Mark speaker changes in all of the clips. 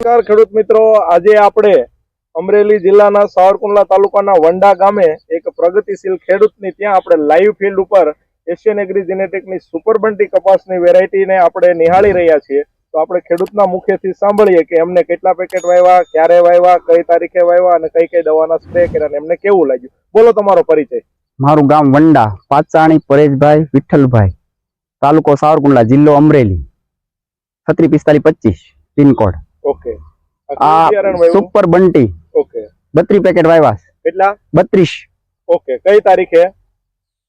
Speaker 1: નમસ્કાર ખેડૂત મિત્રો, આજે આપણે અમરેલી જિલ્લાના સાવરકુંડલા તાલુકાના વંડા ગામે એક પ્રગતિશીલ ખેડૂતની ત્યાં આપણે લાઈવ ફિલ્ડ ઉપર એશિયન એગ્રી જેનેટિકની સુપર બંટી કપાસની વેરાયટીને આપણે નિહાળી રહ્યા છીએ. તો આપણે ખેડૂતના મુખેથી સાંભળીએ કે એમને કેટલા પેકેટ વાવ્યા, ક્યારે વાવ્યા, કઈ તારીખે વાવ્યા અને કઈ કઈ દવાના સ્પ્રે કર્યા અને એમને કેવું લાગ્યું. બોલો તમારો પરિચય.
Speaker 2: મારું ગામ વંડા, પાચાણી પરેશભાઈ વિઠ્ઠલભાઈ, તાલુકો સાવરકુંડલા, જિલ્લો અમરેલી, 364525 પિનકોડ.
Speaker 1: ઓકે.
Speaker 2: આ સુપર બંટી.
Speaker 1: ઓકે.
Speaker 2: 32 પેકેટ વાવ્યા.
Speaker 1: કેટલા?
Speaker 2: 32.
Speaker 1: ઓકે. કઈ તારીખે?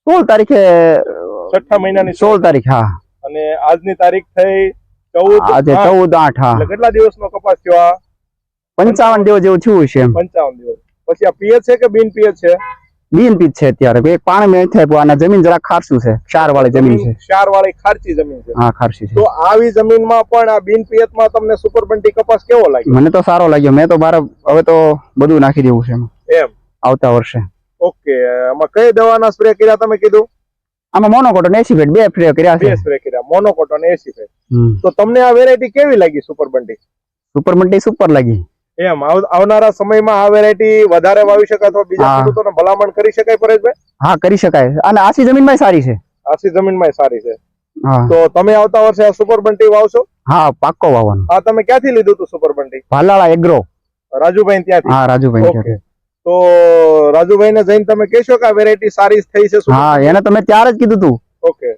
Speaker 2: 16 તારીખે.
Speaker 1: છઠ્ઠા મહિનાની
Speaker 2: 16 તારીખ. હા.
Speaker 1: અને આજની તારીખ થઈ 14.
Speaker 2: આજે 14/8. હા.
Speaker 1: એટલે કેટલા દિવસનો કપાસ થયો?
Speaker 2: 55 દિવસ જેવું થયું છે.
Speaker 1: 55 દિવસ. પછી આ પીએચ છે કે બિન પીએચ છે?
Speaker 2: બિન પીચ છે અત્યારે. પાણી મેં થાય અને જમીન જરા ખારસું છે. ક્ષાર વાળી જમીન છે.
Speaker 1: ક્ષાર વાળી ખારચી જમીન છે.
Speaker 2: હા, ખારસી છે.
Speaker 1: તો આવી જમીનમાં પણ આ બિન પિયત માં તમને સુપર બંટી કપાસ કેવો લાગ્યો?
Speaker 2: મને તો સારો લાગ્યો. મેં તો બાર હવે તો બધું નાખી દેવું છે
Speaker 1: એમ
Speaker 2: આવતા વર્ષે.
Speaker 1: ઓકે. આમાં કઈ દવાના સ્પ્રે કર્યા તમે કીધું?
Speaker 2: આમાં મોનોકોટન 80 ફેટ 2 સ્પ્રે કર્યા છે.
Speaker 1: 2 સ્પ્રે કર્યા, મોનોકોટન 80 ફેટ. તો તમને આ વેરાયટી કેવી લાગી super Bunty?
Speaker 2: Super Bunty super લાગી.
Speaker 1: એમ આવનારા સમયમાં આ વેરાયટી વધારે વાવી શકાય તો બીજા ખેડૂતોને ભલામણ કરી શકાય પરેશભાઈ?
Speaker 2: હા, કરી શકાય. અને આસી જમીનમાં સારી છે.
Speaker 1: આસી જમીનમાં સારી છે.
Speaker 2: હા. તો
Speaker 1: તમે આવતા વર્ષે આ સુપર બંટી વાવશો?
Speaker 2: હા, પાક્કો વાવવાનું.
Speaker 1: હા. તમે ક્યાંથી લીધું હતું સુપર બંટી?
Speaker 2: ભાલાળા એગ્રો.
Speaker 1: રાજુભાઈ ત્યાંથી?
Speaker 2: હા, રાજુભાઈ ત્યાંથી.
Speaker 1: તો રાજુભાઈ ને જઈને તમે કહેશો કે આ વેરાયટી સારી થઈ છે?
Speaker 2: હા, એને તમે ત્યારે જ કીધું તું.
Speaker 1: ઓકે.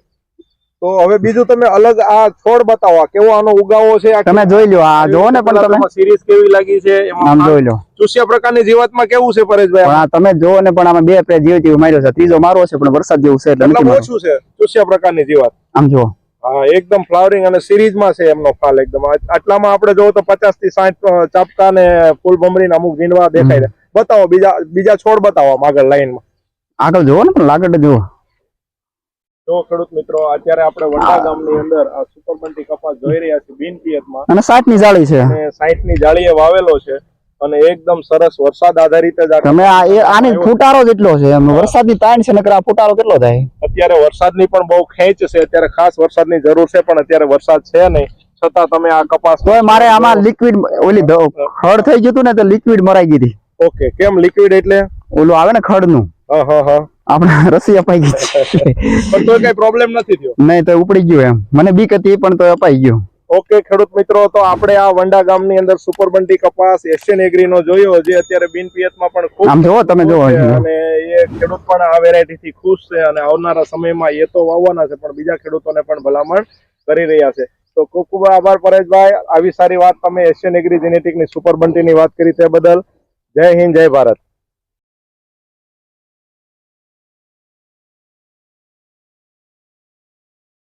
Speaker 1: તો હવે બીજું તમે અલગ આ છોડ બતાવો, કેવો આનો ઉગાવો છે
Speaker 2: તમે જોઈ લો. આ જોવો ને, પણ તમે
Speaker 1: સિરીઝ કેવી લાગી છે
Speaker 2: આમ જોઈ લો.
Speaker 1: ચૂસ્યા પ્રકારની જીવાતમાં કેવું છે પરેશભાઈ?
Speaker 2: પણ તમે જોવો ને, પણ આમાં 2 સ્પ્રે જીવ માર્યો છે. ત્રીજો મારો છે પણ વરસાદ જેવું છે એટલે
Speaker 1: મતલબ ઓછું છે ચૂસ્યા પ્રકારની જીવાત.
Speaker 2: આમ જો.
Speaker 1: હા, એકદમ ફ્લાવરિંગ અને સિરીઝમાં છે એમનો ફાલ એકદમ. આટલામાં આપણે જોવો તો 50 થી 60 ચાપકા ને ફૂલ ભમરીને અમુક ઝીંડવા દેખાય છે. બતાવો બીજા છોડ બતાવો આગળ લાઈનમાં.
Speaker 2: આગળ જોવો ને, પણ લાગટ જોવો.
Speaker 1: જો ખેડૂત મિત્રો, અત્યારે આપણે વંડા ગામની અંદર આ સુપર બંટી કપાસ જોઈ રહ્યા છીએ બિન પિયતમાં.
Speaker 2: અને 60 ની જાળી છે.
Speaker 1: અને 60 ની જાળીએ વાવેલો છે અને એકદમ સરસ વરસાદ આધારિત જ
Speaker 2: તમે આની ફૂટારો જેટલો છે. એમ વરસાદની તાણ છે, નકર આ ફૂટારો કેટલો થાય.
Speaker 1: અત્યારે વરસાદની પણ બહુ ખેંચ છે. અત્યારે ખાસ વરસાદની જરૂર છે, પણ અત્યારે વરસાદ છે નહીં, છતાં તમે આ કપાસ.
Speaker 2: તો મારે આમાં લિક્વિડ ઓલી ખડ થઈ ગયું ને, તો લિક્વિડ મરાઈ ગઈ હતી.
Speaker 1: ઓકે. કેમ લિક્વિડ એટલે? ઓલું
Speaker 2: આવે ને ખડ નું.
Speaker 1: હા.
Speaker 2: આપણે રસી અપાઈ ગઈ
Speaker 1: પણ તો કઈ પ્રોબ્લેમ નથી થયો?
Speaker 2: નહીં, તો ઉપડી ગયું. એમ મને બીક હતી પણ તો અપાઈ ગયું.
Speaker 1: ઓકે ખેડૂત મિત્રો, તો આપણે આ વંડા ગામની અંદર સુપર બંટી કપાસ એશિયન એગ્રી નો જોયો, જે અત્યારે બિન પિયતમાં પણ ખૂબ
Speaker 2: આમ જોવો તમે જોવો.
Speaker 1: અને એ ખેડૂત પણ આ વેરાયટી થી ખુશ છે અને આવનારા સમયમાં એ તો વાવવાના છે, પણ બીજા ખેડૂતોને પણ ભલામણ કરી રહ્યા છે. તો ખૂબ ખૂબ આભાર પરેશભાઈ. આવી સારી વાત તમે એશિયન એગ્રી જેનેટિકની સુપર બંટીની વાત કરી તે બદલ. જય હિન્દ, જય ભારત.